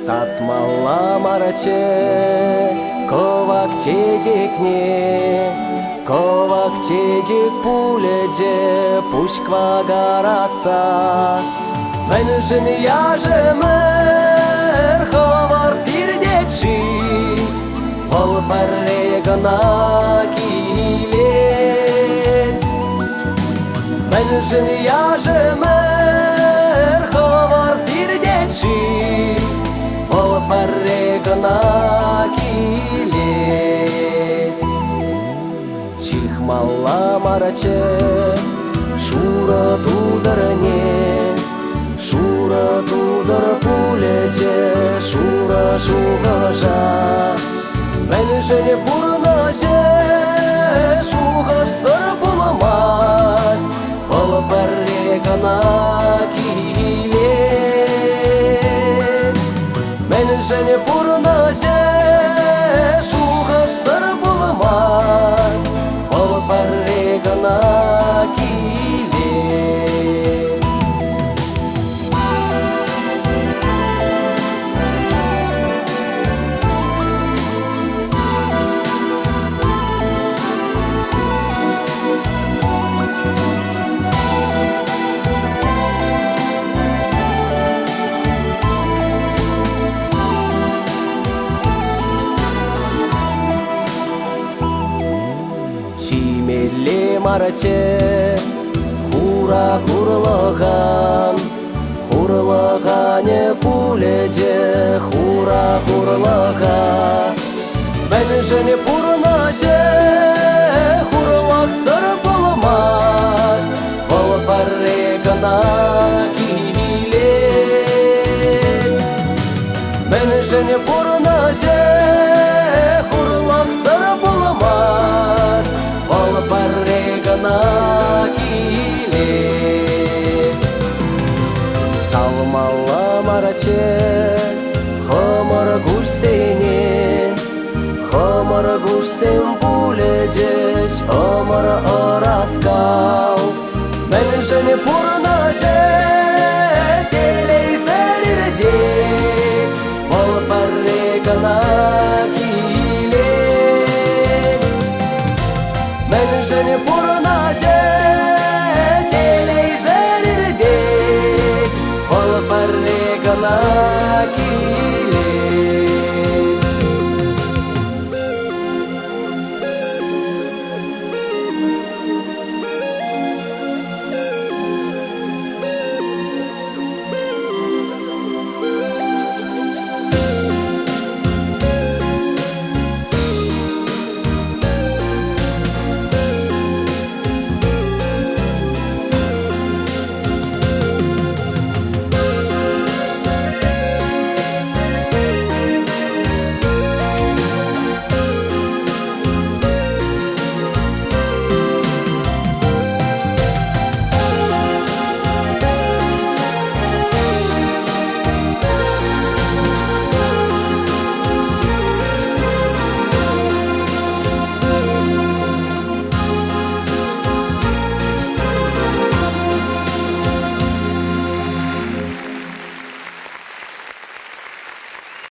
Татмалла мараче, ковак чедикне, ковак чедик пуледе, пусть квагараса. Менжин яжемер, ховар тирдечи, вол парегана килет. Менжин яжемер, ховар тирдечи, вол парегана килет. Чихмалла мараче, шура тударне, шура тудар пуледе, шура шухажа. Менжене бурнаже, шухаш сыр буламас, вол парегана килет. Менжене бурнаже, шухаш сыр буламас, вол парегана килет. Шимелле мараче, хура хурлаган, хурлагане пуледе, хура хурлага. Менжене пурнаже, хурлак сыр буламас, вол парегана килет. Менжене пурнаже, хурлак сыр буламас, вол парегана килет. Салмалла мараче, хомар гусене, хомар гусен пуледеш, омар араскал. Менжене пур